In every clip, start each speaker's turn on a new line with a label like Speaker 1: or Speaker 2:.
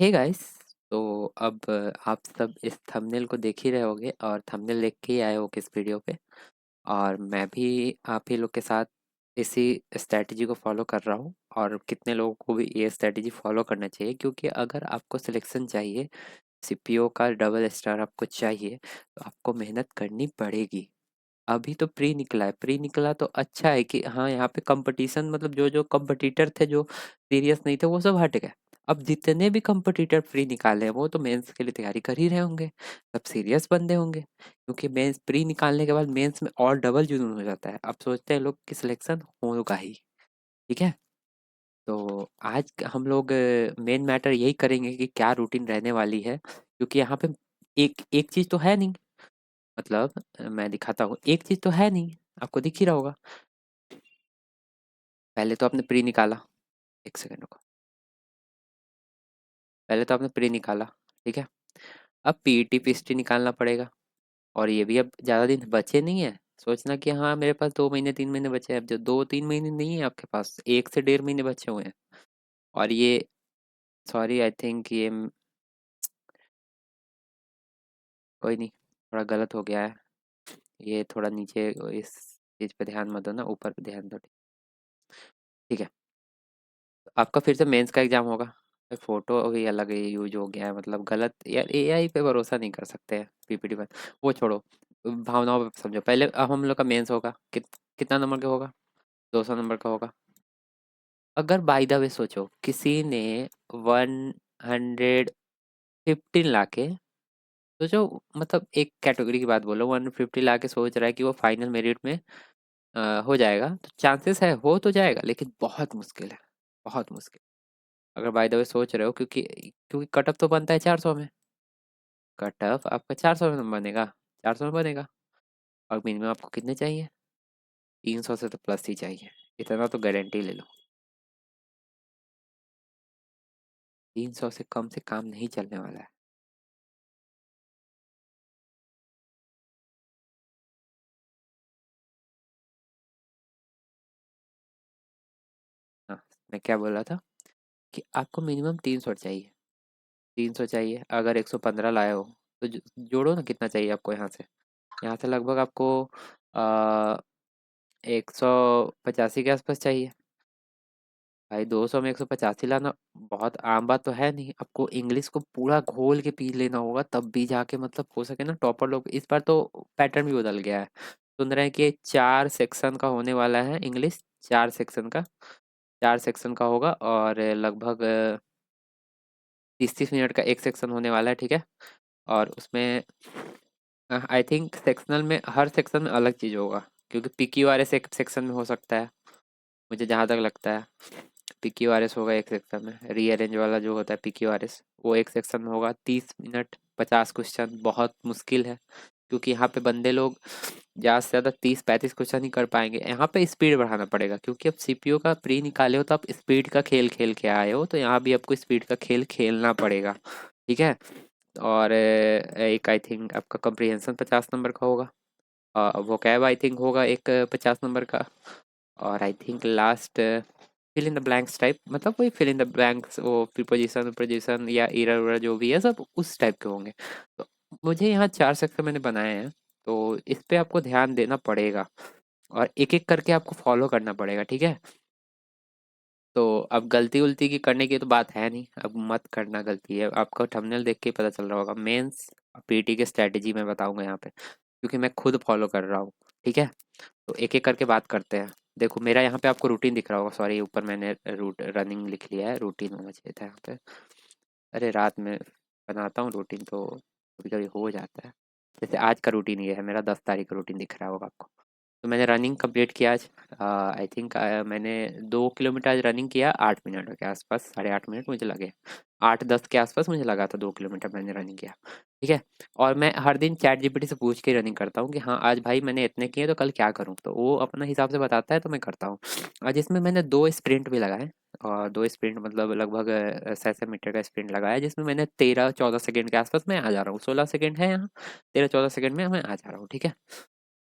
Speaker 1: Hey guys. तो अब आप सब इस थंबनेल को देख ही रहे होगे और थंबनेल देख के ही आए हो किस वीडियो पे। और मैं भी आप ही लोग के साथ इसी स्ट्रैटेजी को फॉलो कर रहा हूँ। और कितने लोगों को भी ये स्ट्रैटेजी फॉलो करना चाहिए, क्योंकि अगर आपको सिलेक्शन चाहिए, सीपीओ का डबल स्टार आपको चाहिए, तो आपको मेहनत करनी पड़ेगी। अभी तो प्री निकला है, प्री निकला तो अच्छा है कि हाँ, यहाँ पे कंपटीशन मतलब जो जो कंपटीटर थे जो सीरियस नहीं थे वो सब हट गए। अब जितने भी कंपटीटर प्री निकाले हैं वो तो मेंस के लिए तैयारी कर ही रहे होंगे, सब सीरियस बंदे होंगे, क्योंकि मेंस प्री निकालने के बाद मेंस में और डबल जुनून हो जाता है। अब सोचते हैं लोग कि सिलेक्शन होगा ही। ठीक है। तो आज हम लोग मेन मैटर यही करेंगे कि क्या रूटीन रहने वाली है, क्योंकि यहाँ पे एक एक चीज तो है नहीं। मतलब मैं दिखाता हूँ, एक चीज तो है नहीं, आपको दिख ही रहा होगा। पहले तो आपने प्री निकाला, एक सेकंड रुको। पहले तो आपने प्री निकाला, ठीक है। अब पीईटी पीएसटी निकालना पड़ेगा। और ये भी अब ज़्यादा दिन बचे नहीं है। सोचना कि हाँ, मेरे पास 2 महीने 3 महीने बचे हैं, अब जो 2 3 महीने नहीं है आपके पास, 1 से 1.5 महीने बचे हुए हैं। और ये, सॉरी आई थिंक ये कोई नहीं, थोड़ा गलत हो गया है। ये थोड़ा नीचे, इस चीज़ पे ध्यान मत दो ना, ऊपर पे ध्यान दो। ठीक है। आपका फिर से मेंस का एग्जाम होगा। फोटो भी अलग यूज हो गया है, मतलब गलत यार, एआई पे भरोसा नहीं कर सकते हैं पीपीटी पर। वो छोड़ो, भावनाओं पे समझो। पहले अब हम लोग का मेंस होगा, कितना नंबर का होगा? 200 नंबर का होगा। अगर बाय द वे सोचो, किसी ने 115 लाके, सोचो, मतलब एक कैटेगरी की बात बोलो, 150 लाके सोच रहा है कि वो फाइनल मेरिट में हो जाएगा, तो चांसेस है, हो तो जाएगा, लेकिन बहुत मुश्किल है, बहुत मुश्किल। अगर बाय द वे सोच रहे हो, क्योंकि क्योंकि कट ऑफ तो बनता है 400 में। कट ऑफ आपका 400 में बनेगा, 400 में बनेगा। और मिनिमम आपको कितने चाहिए? 300 से तो प्लस ही चाहिए, इतना तो गारंटी ले लो। 300 से कम से काम नहीं चलने वाला है। हाँ, मैं क्या बोल रहा था कि आपको मिनिमम 300 चाहिए। 300 चाहिए, अगर 115 लाए हो तो जोड़ो ना, कितना चाहिए आपको यहाँ से। यहाँ से लगभग आपको 185 के आसपास चाहिए। भाई 200 में 185 लाना बहुत आम बात तो है नहीं। आपको इंग्लिश को पूरा घोल के पी लेना होगा, तब भी जाके मतलब हो सके ना टॉपर लोग। इस बार तो पैटर्न भी बदल गया है। सुन रहे हैं कि 4 सेक्शन का होने वाला है इंग्लिश। 4 सेक्शन का, 4 सेक्शन का होगा, और लगभग 30 30 मिनट का एक सेक्शन होने वाला है, ठीक है। और उसमें आई थिंक सेक्शनल में, हर सेक्शन में अलग चीज़ होगा, क्योंकि पीक्यूआरएस एक सेक्शन में हो सकता है, मुझे जहाँ तक लगता है। पीक्यूआरएस होगा एक सेक्शन में, रीअरेंज वाला जो होता है पीक्यूआरएस, वो एक सेक्शन में होगा। 30 मिनट, 50 क्वेश्चन, बहुत मुश्किल है, क्योंकि यहाँ पे बंदे लोग ज़्यादा से ज़्यादा 30 35 क्वेश्चन ही कर पाएंगे। यहाँ पे स्पीड बढ़ाना पड़ेगा, क्योंकि अब सीपीयू का प्री निकाले हो तो आप स्पीड का खेल खेल के आए हो, तो यहाँ भी आपको स्पीड का खेल खेलना पड़ेगा। ठीक है। और एक आई थिंक आपका कम्प्रीहेंशन 50 नंबर का होगा। वो कैब आई थिंक होगा एक 50 नंबर का। और I think last fill in the blanks type, मतलब वही फिल इन द ब्लैंक्स, वो प्रीपोजिशन प्रोजिशन या इरर उरर जो भी है, सब उस टाइप के होंगे। तो मुझे यहाँ 4 सेक्शन मैंने बनाए हैं, तो इस पे आपको ध्यान देना पड़ेगा, और एक एक करके आपको फॉलो करना पड़ेगा, ठीक है। तो अब गलती उलती की करने की तो बात है नहीं, अब मत करना गलती है। आपको थंबनेल देख के ही पता चल रहा होगा। मेंस पीटी की स्ट्रेटेजी मैं बताऊंगा यहाँ पे, क्योंकि मैं खुद फॉलो कर रहा हूँ। ठीक है। तो एक एक करके बात करते हैं। देखो, मेरा यहाँ पे आपको रूटीन दिख रहा होगा, सॉरी ऊपर मैंने रूट रनिंग लिख लिया है, रूटीन होना चाहिए था यहाँ पे। अरे रात में बनाता हूँ रूटीन, तो कभी कभी हो जाता है। जैसे आज का रूटीन ये है मेरा, 10 तारीख का रूटीन दिख रहा होगा आपको। तो मैंने रनिंग कंप्लीट किया आज। आई थिंक मैंने 2 किलोमीटर आज रनिंग किया, 8 मिनट के आसपास, 8.5 मिनट मुझे लगे। 8 10 के आसपास मुझे लगा था 2 किलोमीटर मैंने रनिंग किया। ठीक है। और मैं हर दिन चैट जीपीटी से पूछ के रनिंग करता हूँ कि हाँ, आज भाई मैंने इतने किए तो कल क्या करूँ, तो वो अपना हिसाब से बताता है, तो मैं करता हूँ। आज इसमें मैंने 2 स्प्रिंट भी लगाए। और 2 स्प्रिंट मतलब लगभग 600 मीटर का स्प्रिंट लगाया, जिसमें मैंने 13 14 सेकेंड के आसपास मैं आ जा रहा हूँ। 16 सेकेंड है यहाँ, 13 14 सेकेंड में मैं आ जा रहा हूँ, ठीक है।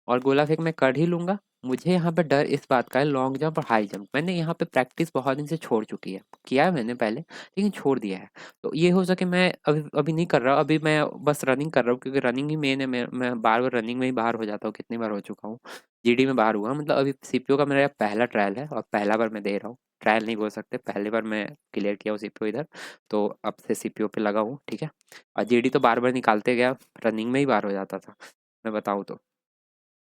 Speaker 1: और गोला फेंक मैं कर ही लूँगा। मुझे यहाँ पे डर इस बात का है, लॉन्ग जंप और हाई जंप मैंने यहाँ पे प्रैक्टिस बहुत दिन से छोड़ चुकी है, किया है मैंने पहले लेकिन छोड़ दिया है। तो ये हो सके मैं अभी अभी नहीं कर रहा, अभी मैं बस रनिंग कर रहा हूँ क्योंकि रनिंग ही मेन है। मैं बार बार रनिंग में ही बाहर हो जाता हूँ, कितनी बार हो चुका हूँ। जीडी में बाहर हुआ, मतलब अभी सीपीओ का मेरा पहला ट्रायल है और पहला बार मैं दे रहा हूँ। ट्रायल नहीं बोल सकते, पहली बार मैं क्लियर किया हूँ सीपीओ इधर। तो अब से सीपीओ पे लगा हूँ, ठीक है। और जीडी तो बार बार निकालते गया, रनिंग में ही बाहर हो जाता था मैं बताऊँ तो।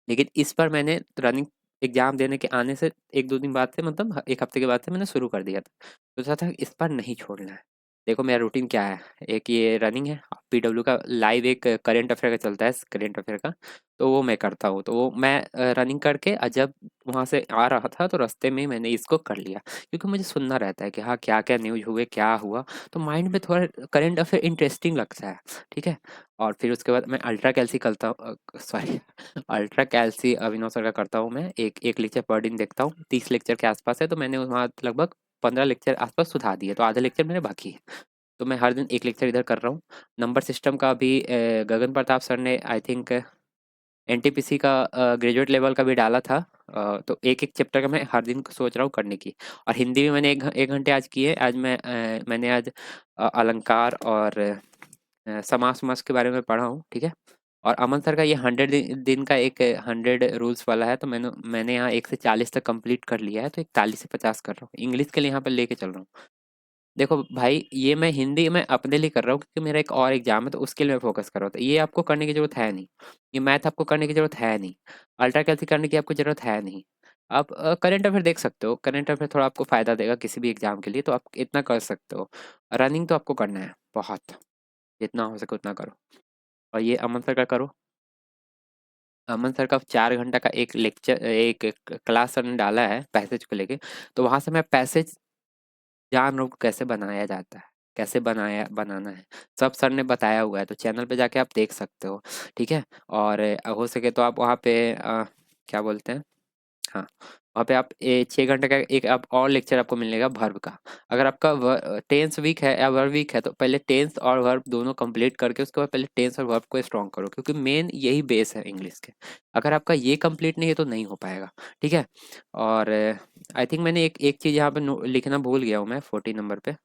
Speaker 1: लेकिन इस बार मैंने रनिंग एग्जाम देने के आने से एक दो दिन बाद से, मतलब एक हफ्ते के बाद से मैंने शुरू कर दिया था। सोचा था इस बार नहीं छोड़ना है। देखो मेरा रूटीन क्या है, एक ये रनिंग है, पीडब्ल्यू का लाइव एक करंट अफेयर का चलता है, करंट अफेयर का। तो वो मैं करता हूँ, तो वो मैं रनिंग करके जब वहाँ से आ रहा था तो रास्ते में ही मैंने इसको कर लिया, क्योंकि मुझे सुनना रहता है कि हाँ क्या क्या न्यूज़ हुए, क्या हुआ। तो माइंड में थोड़ा करंट अफेयर इंटरेस्टिंग लगता है, ठीक है। और फिर उसके बाद मैं अल्ट्रा कैल्सी करता हूँ, सॉरी अल्ट्रा कैल्सी अभिनव सर का करता हूँ मैं। एक एक लेक्चर पर दिन देखता हूँ, 30 लेक्चर के आसपास है, तो मैंने वहाँ लगभग 15 लेक्चर आसपास सुधार दिए, तो आधे लेक्चर मेरे बाकी है। तो मैं हर दिन एक लेक्चर इधर कर रहा हूँ। नंबर सिस्टम का भी गगन प्रताप सर ने आई थिंक एनटीपीसी का ग्रेजुएट लेवल का भी डाला था। तो एक एक चैप्टर का मैं हर दिन सोच रहा हूँ करने की। और हिंदी में मैंने एक घंटे आज किए। आज मैंने आज अलंकार और समास समास के बारे में पढ़ा हूँ, ठीक है। और अमन सर का ये 100 दिन का एक 100 रूल्स वाला है, तो मैंने मैंने यहाँ 1 से 40 तक कंप्लीट कर लिया है, तो 41 से 50 कर रहा हूँ। इंग्लिश के लिए यहाँ पर लेके चल रहा हूँ। देखो भाई, ये मैं हिंदी में अपने लिए कर रहा हूँ क्योंकि मेरा एक और एग्जाम है, तो उसके लिए मैं फोकस कर रहा हूँ। तो ये आपको करने की जरूरत है नहीं, ये मैथ आपको करने की जरूरत है नहीं, अल्ट्रा कैल्सी करने की आपको जरूरत है नहीं। आप करंट अफेयर देख सकते हो, करंट अफेयर थोड़ा आपको फायदा देगा किसी भी एग्जाम के लिए, तो आप इतना कर सकते हो। रनिंग तो आपको करना है बहुत, जितना हो सके उतना करो। और ये अमन सर का करो। अमन सर का 4 घंटा का एक लेक्चर, एक क्लास सर ने डाला है पैसेज को लेके। तो वहां से मैं पैसेज जान रहा हूँ कैसे बनाया जाता है, कैसे बनाना है। सब सर ने बताया हुआ है, तो चैनल पे जाके आप देख सकते हो, ठीक है। और हो सके तो आप वहाँ पे क्या बोलते हैं, हाँ, वहाँ पे आप 6 घंटे का एक आप और लेक्चर आपको मिलेगा वर्ब का। अगर आपका टेंस वीक है या वर्ब वीक है, तो पहले टेंस और वर्ब दोनों कंप्लीट करके उसके बाद पहले टेंस और वर्ब को स्ट्रॉन्ग करो, क्योंकि मेन यही बेस है इंग्लिश के। अगर आपका ये कंप्लीट नहीं है तो नहीं हो पाएगा, ठीक है। और आई थिंक मैंने एक एक चीज़ यहाँ पे लिखना भूल गया हूँ मैं 14 नंबर पे।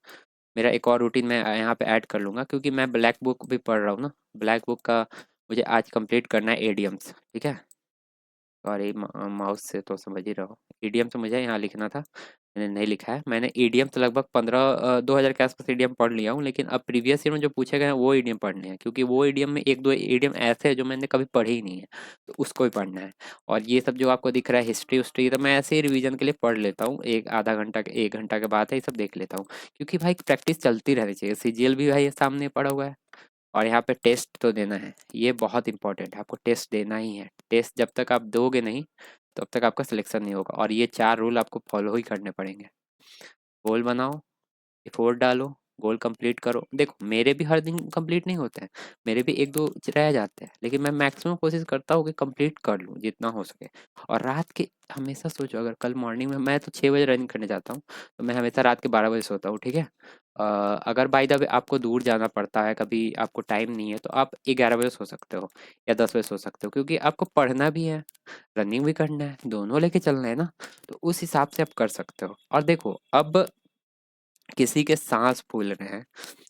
Speaker 1: मेरा एक और रूटीन मैं यहाँ पे ऐड कर लूँगा, क्योंकि मैं ब्लैक बुक भी पढ़ रहा हूँ ना। ब्लैक बुक का मुझे आज कंप्लीट करना है एडियम्स, ठीक है। सॉरी, माउस से तो समझ ही रहा हो। ईडीएम तो मुझे यहाँ लिखना था, मैंने नहीं लिखा है। मैंने ईडीएम तो लगभग 2000 के आसपास ईडीएम पढ़ लिया हूँ, लेकिन अब प्रीवियस ईयर में जो पूछे गए हैं वो ईडीएम पढ़ने हैं, क्योंकि वो ईडीएम में एक दो ईडीएम ऐसे हैं जो मैंने कभी पढ़े ही नहीं है, तो उसको भी पढ़ना है। और ये सब जो आपको दिख रहा है हिस्ट्री उस्ट्री, तो मैं ऐसे ही रिवीजन के लिए पढ़ लेता हूँ, एक आधा घंटा 1 घंटा के बाद है, ये सब देख लेता हूँ। क्योंकि भाई प्रैक्टिस चलती रहनी चाहिए, सीजीएल भी भाई सामने पड़ा हुआ है। और यहाँ पे टेस्ट तो देना है, ये बहुत इंपॉर्टेंट है, आपको टेस्ट देना ही है। टेस्ट जब तक आप दोगे नहीं, तब तक आपका सिलेक्शन नहीं होगा। और ये 4 रूल आपको फॉलो ही करने पड़ेंगे। गोल बनाओ, एफोर्ट डालो, गोल कंप्लीट करो। देखो मेरे भी हर दिन कंप्लीट नहीं होते हैं, मेरे भी एक दो रह जाते हैं, लेकिन मैं मैक्सिमम कोशिश करता हूँ कि कंप्लीट कर लूँ जितना हो सके। और रात के हमेशा सोचो, अगर कल मॉर्निंग में मैं तो 6 बजे रनिंग करने जाता हूँ, तो मैं हमेशा रात के 12 बजे सोता हूँ, ठीक है। अगर बाई द वे आपको दूर जाना पड़ता है, कभी आपको टाइम नहीं है, तो आप 11 बजे सो सकते हो या 10 बजे सो सकते हो, क्योंकि आपको पढ़ना भी है, रनिंग भी करना है, दोनों लेके चलना है ना। तो उस हिसाब से आप कर सकते हो। और देखो अब किसी के सांस फूल रहे हैं,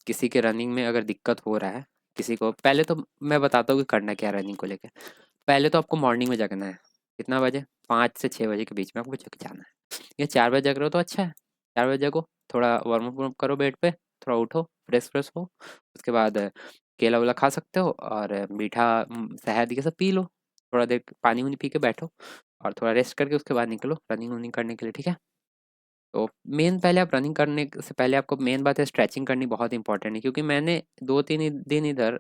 Speaker 1: किसी के रनिंग में अगर दिक्कत हो रहा है, किसी को, पहले तो मैं बताता हूँ कि करना क्या है रनिंग को लेके। पहले तो आपको मॉर्निंग में जगना है। कितना बजे? 5 से 6 बजे के बीच में आपको जग जाना है। ये 4 बजे जग रहे हो तो अच्छा है, 4 बजे जगो, थोड़ा वार्म अप करो बेड पे, थोड़ा उठो, फ्रेश फ्रेश हो। उसके बाद केला वेला खा सकते हो, और मीठा शहद ये सब पी लो। थोड़ा देर पानी वानी पी के बैठो, और थोड़ा रेस्ट करके उसके बाद निकलो रनिंग वनिंग करने के लिए, ठीक है। तो मेन पहले आप रनिंग करने से पहले आपको मेन बात है स्ट्रेचिंग करनी बहुत इंपॉर्टेंट है, क्योंकि मैंने 2-3 दिन इधर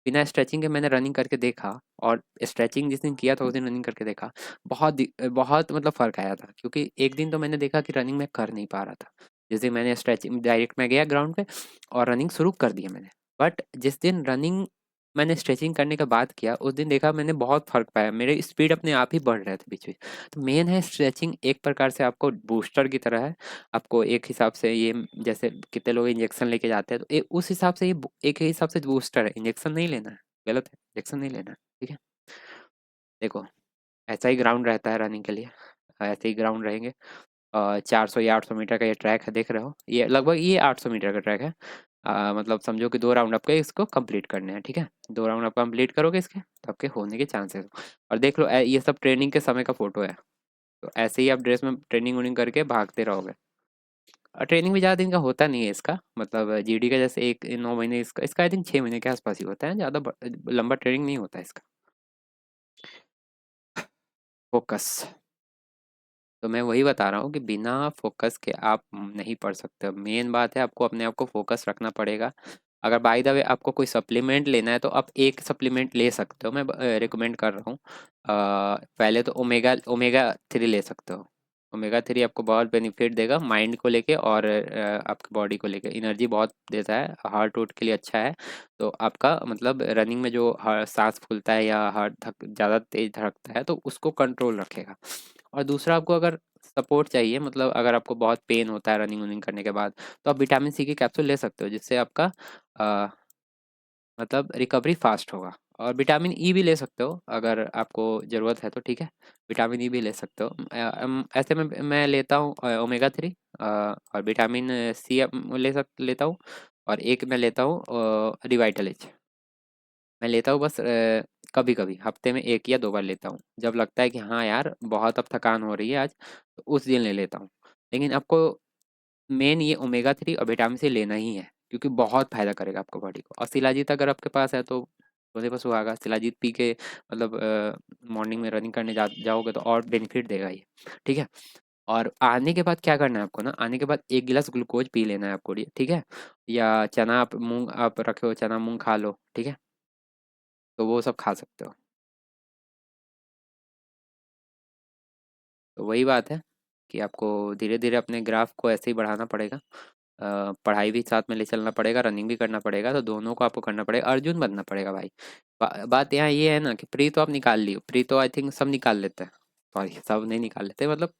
Speaker 1: बिना स्ट्रेचिंग के मैंने रनिंग करके देखा। और स्ट्रेचिंग जिस दिन किया था उस दिन रनिंग करके देखा, बहुत मतलब फ़र्क आया था। क्योंकि एक दिन तो मैंने देखा कि रनिंग मैं कर नहीं पा रहा था, जिस दिन मैंने स्ट्रेचिंग डायरेक्ट मैं गया ग्राउंड पे और रनिंग शुरू कर दिया मैंने। बट जिस दिन रनिंग मैंने स्ट्रेचिंग करने का बाद किया, उस दिन देखा मैंने बहुत फ़र्क पाया, मेरे स्पीड अपने आप ही बढ़ रहे थे बीच-बीच। तो मेन है स्ट्रेचिंग, एक प्रकार से आपको बूस्टर की तरह है। आपको एक हिसाब से ये, जैसे कितने लोग इंजेक्शन लेके जाते हैं, तो उस हिसाब से ये एक हिसाब से बूस्टर है, इंजेक्शन नहीं लेना है, गलत है, इंजेक्शन नहीं लेना है, ठीक है। देखो ऐसा ही ग्राउंड रहता है रनिंग के लिए, ऐसे ही ग्राउंड रहेंगे। 400 या 800 मीटर का ये ट्रैक है, देख रहे हो, ये लगभग ये 800 मीटर का ट्रैक है। मतलब समझो कि 2 राउंड आपके इसको कंप्लीट करने हैं, ठीक है। 2 राउंड आप कंप्लीट करोगे इसके तो आपके होने के चांसेस। और देख लो ये सब ट्रेनिंग के समय का फोटो है। तो ऐसे ही आप ड्रेस में ट्रेनिंग वनिंग करके भागते रहोगे। और ट्रेनिंग भी ज़्यादा दिन का होता नहीं है इसका, मतलब जीडी का जैसे एक 9 महीने, इसका इसका आई थिंक 6 महीने के आसपास ही होता है, ज़्यादा लंबा ट्रेनिंग नहीं होता है इसका। फोकस। तो मैं वही बता रहा हूँ कि बिना फोकस के आप नहीं पढ़ सकते हो। मेन बात है आपको अपने आप को फोकस रखना पड़ेगा। अगर बाय द वे आपको कोई सप्लीमेंट लेना है तो आप एक सप्लीमेंट ले सकते हो, मैं रिकमेंड कर रहा हूँ। पहले तो ओमेगा ओमेगा 3 ले सकते हो। ओमेगा 3 आपको बहुत बेनिफिट देगा माइंड को लेके, और आपकी बॉडी को लेके एनर्जी बहुत देता है, हार्ट वोट के लिए अच्छा है। तो आपका मतलब रनिंग में जो सांस फूलता है या हार्ट धक ज़्यादा तेज धड़कता है तो उसको कंट्रोल रखेगा। और दूसरा आपको अगर सपोर्ट चाहिए, मतलब अगर आपको बहुत पेन होता है रनिंग वनिंग करने के बाद, तो आप विटामिन सी की कैप्सूल ले सकते हो, जिससे आपका अ, मतलब रिकवरी फास्ट होगा। और विटामिन ई भी ले सकते हो अगर आपको ज़रूरत है तो, ठीक है। विटामिन ई भी ले सकते हो। ऐसे में मैं लेता हूँ ओमेगा 3, और विटामिन सी लेता हूँ। और एक मैं लेता हूँ रिवाइटल एच। मैं लेता हूँ बस कभी कभी हफ्ते में 1 या 2 बार लेता हूँ, जब लगता है कि हाँ यार बहुत अब थकान हो रही है आज, तो उस दिन ले लेता हूँ। लेकिन आपको मेन ये ओमेगा 3 और विटामिन सी लेना ही है, क्योंकि बहुत फायदा करेगा आपको बॉडी को। और शिलाजीत अगर आपके पास है तो सोने पर सुहागा, शिलाजीत पी के मतलब मॉर्निंग में रनिंग करने जाओगे तो और बेनिफिट देगा ये, ठीक है। और आने के बाद क्या करना है आपको ना, आने के बाद 1 गिलास ग्लूकोज पी लेना है आपको, ठीक है। या चना, आप मूंग आप रखे हो, चना मूंग खा लो, ठीक है। तो वो सब खा सकते हो। तो वही बात है कि आपको धीरे धीरे अपने ग्राफ को ऐसे ही बढ़ाना पड़ेगा। पढ़ाई भी साथ में ले चलना पड़ेगा, रनिंग भी करना पड़ेगा, तो दोनों को आपको करना पड़ेगा, अर्जुन बनना पड़ेगा भाई। बात यहाँ ये है ना कि प्री तो आप निकाल लियो, प्री तो आई थिंक सब निकाल लेते हैं। सॉरी, सब नहीं निकाल लेते, मतलब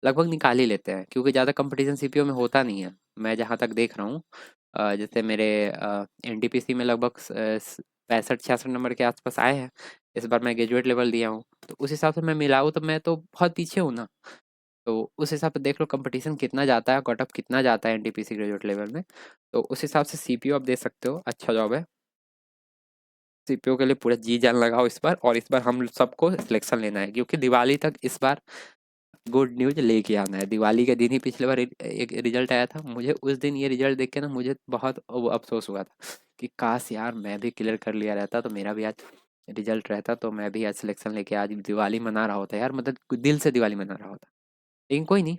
Speaker 1: लगभग निकाल ही लेते हैं, क्योंकि ज़्यादा कंपटीशन सीपीओ में होता नहीं है। मैं जहाँ तक देख रहा हूँ, जैसे मेरे एनटीपीसी में लगभग 65-66 नंबर के आसपास आए हैं। इस बार मैं ग्रेजुएट लेवल दिया हूँ, तो उस हिसाब से मैं मिलाऊँ तो मैं तो बहुत पीछे हूँ ना। तो उस हिसाब से देख लो कंपटीशन कितना जाता है, कट ऑफ कितना जाता है एनटीपीसी ग्रेजुएट लेवल में। तो उस हिसाब से सीपीओ आप दे सकते हो, अच्छा जॉब है। सीपीओ के लिए पूरा जी जान लगाओ इस बार, और इस बार हम सबको सिलेक्शन लेना है, क्योंकि दिवाली तक इस बार गुड न्यूज लेके आना है। दिवाली के दिन ही पिछले बार एक रिजल्ट आया था, मुझे उस दिन ये रिजल्ट देख के ना मुझे बहुत अफसोस हुआ था कि काश यार मैं भी क्लियर कर लिया रहता, तो मेरा भी आज रिजल्ट रहता, तो मैं भी आज सिलेक्शन लेके आज दिवाली मना रहा होता यार, मतलब दिल से दिवाली मना रहा होता। लेकिन कोई नहीं,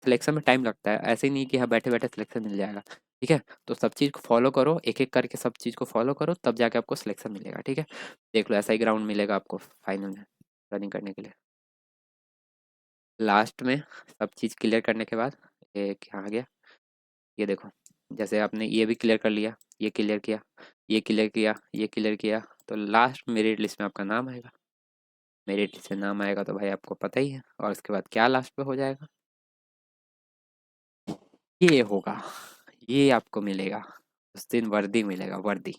Speaker 1: सिलेक्शन में टाइम लगता है, ऐसे ही नहीं कि हाँ बैठे बैठे सिलेक्शन मिल जाएगा, ठीक है। तो सब चीज़ को फॉलो करो, एक एक करके सब चीज़ को फॉलो करो, तब जाके आपको सिलेक्शन मिलेगा, ठीक है। देख लो ऐसा ही ग्राउंड मिलेगा आपको फाइनल में रनिंग करने के लिए। लास्ट में सब चीज़ क्लियर करने के बाद, ये क्या आ गया, ये देखो, जैसे आपने ये भी क्लियर कर लिया, ये क्लियर किया, ये क्लियर किया, ये क्लियर किया, तो लास्ट मेरिट लिस्ट में आपका नाम आएगा। मेरिट लिस्ट में नाम आएगा तो भाई आपको पता ही है, और उसके बाद क्या लास्ट पे हो जाएगा, ये होगा, ये आपको मिलेगा। उस दिन वर्दी मिलेगा, वर्दी।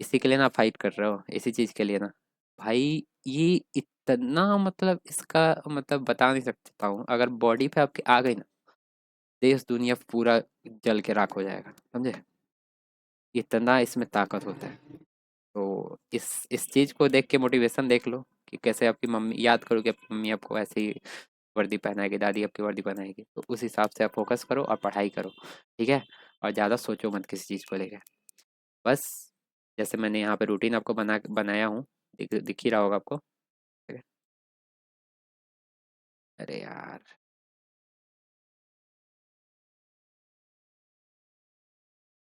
Speaker 1: इसी के लिए ना फाइट कर रहे हो, इसी चीज़ के लिए ना भाई। ये इतना मतलब इसका मतलब बता नहीं सकता हूँ, अगर बॉडी पे आपके आ गई ना, देश दुनिया पूरा जल के राख हो जाएगा, समझे। इतना इसमें ताकत होता है। तो इस चीज़ को देख के मोटिवेशन देख लो कि कैसे आपकी मम्मी, याद करो कि आपकी मम्मी आपको ऐसे ही वर्दी पहनाएगी, दादी आपकी वर्दी पहनाएगी, तो उस हिसाब से आप फोकस करो और पढ़ाई करो, ठीक है। और ज़्यादा सोचो मत किसी चीज़ को लेकर। बस जैसे मैंने यहाँ पे रूटीन आपको बनाया हूँ, दिख ही रहा होगा आपको, ठीक है? अरे यार,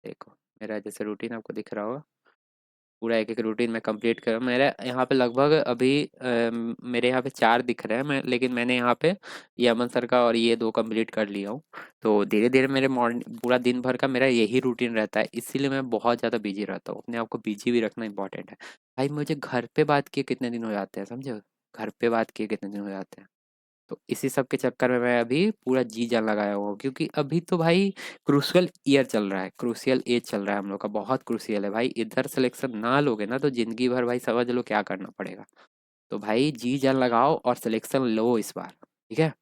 Speaker 1: देखो मेरा जैसे रूटीन आपको दिख रहा होगा, पूरा एक एक रूटीन मैं कंप्लीट कर मेरे यहाँ पे लगभग अभी मेरे यहाँ पे 4 दिख रहे हैं, मैं लेकिन मैंने यहाँ पे ये अमन सर का और ये 2 कंप्लीट कर लिया हूँ। तो धीरे धीरे मेरे मॉर्निंग पूरा दिन भर का मेरा यही रूटीन रहता है, इसीलिए मैं बहुत ज़्यादा बिजी रहता हूँ। अपने आप को बिजी भी रखना इंपॉर्टेंट है भाई। मुझे घर पे बात किए कितने दिन हो जाते हैं, समझे। घर पे बात किए कितने दिन हो जाते हैं। तो इसी सब के चक्कर में मैं अभी पूरा जी जान लगाया हुआ हूँ, क्योंकि अभी तो भाई क्रूशियल ईयर चल रहा है, क्रूशियल एज चल रहा है हम लोग का, बहुत क्रूशियल है भाई। इधर सिलेक्शन ना लोगे ना तो जिंदगी भर भाई समझ लो क्या करना पड़ेगा। तो भाई जी जान लगाओ और सिलेक्शन लो इस बार, ठीक है।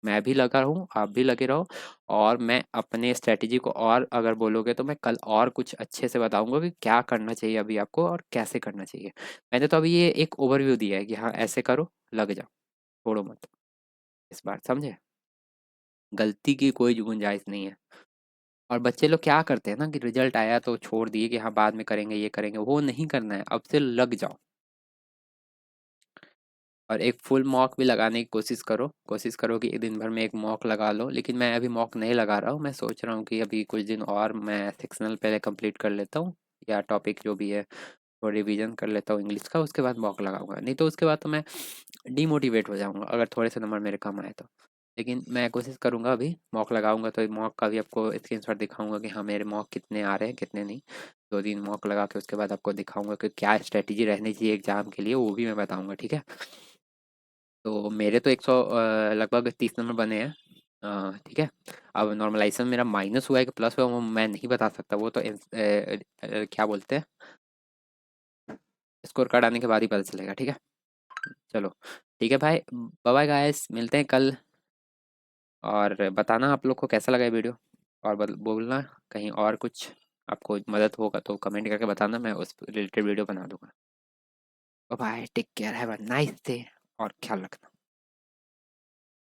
Speaker 1: मैं भी लगा हूँ, आप भी लगे रहो। और मैं अपने स्ट्रेटेजी को, और अगर बोलोगे तो मैं कल और कुछ अच्छे से बताऊंगा कि क्या करना चाहिए अभी आपको और कैसे करना चाहिए। मैंने तो अभी ये एक ओवरव्यू दिया है कि हाँ ऐसे करो, लग जाओ, छोड़ो मत इस बार, समझे। गलती की कोई गुंजाइश नहीं है। और बच्चे लोग क्या करते हैं ना कि रिजल्ट आया तो छोड़ दिए कि हाँ बाद में करेंगे, ये करेंगे, वो नहीं करना है, अब से लग जाओ। और एक फुल मॉक भी लगाने की कोशिश करो कि दिन भर में एक मॉक लगा लो। लेकिन मैं अभी मॉक नहीं लगा रहा हूँ, मैं सोच रहा हूँ कि अभी कुछ दिन और मैं सेक्शनल पहले कंप्लीट कर लेता हूँ, या टॉपिक जो भी है वो रिवीजन कर लेता हूँ इंग्लिश का, उसके बाद मॉक लगाऊंगा। नहीं तो उसके बाद तो मैं डीमोटिवेट हो जाऊंगा अगर थोड़े से नंबर मेरे कम आए तो। लेकिन मैं कोशिश करूंगा, अभी मॉक लगाऊंगा तो मॉक का भी आपको स्क्रीनशॉट दिखाऊंगा कि हाँ मेरे मॉक कितने आ रहे हैं कितने नहीं। 2 दिन मॉक लगा के उसके बाद आपको दिखाऊंगा कि क्या स्ट्रेटेजी रहनी चाहिए एग्जाम के लिए, वो भी मैं बताऊंगा, ठीक है। तो मेरे तो 100 लगभग 30 नंबर बने हैं, ठीक है। अब नॉर्मलाइजेशन मेरा माइनस हुआ है कि प्लस हुआ है, वो मैं नहीं बता सकता, वो तो क्या बोलते हैं, स्कोर कार्ड आने के बाद ही पता चलेगा, ठीक है। चलो ठीक है भाई, बाय बाय गाइस, मिलते हैं कल। और बताना आप लोग को कैसा लगा ये वीडियो, और बोलना कहीं और कुछ आपको मदद होगा तो कमेंट करके बताना, मैं उस रिलेटेड वीडियो बना दूंगा। Bye, take care, have a nice day, और ख्याल रखना।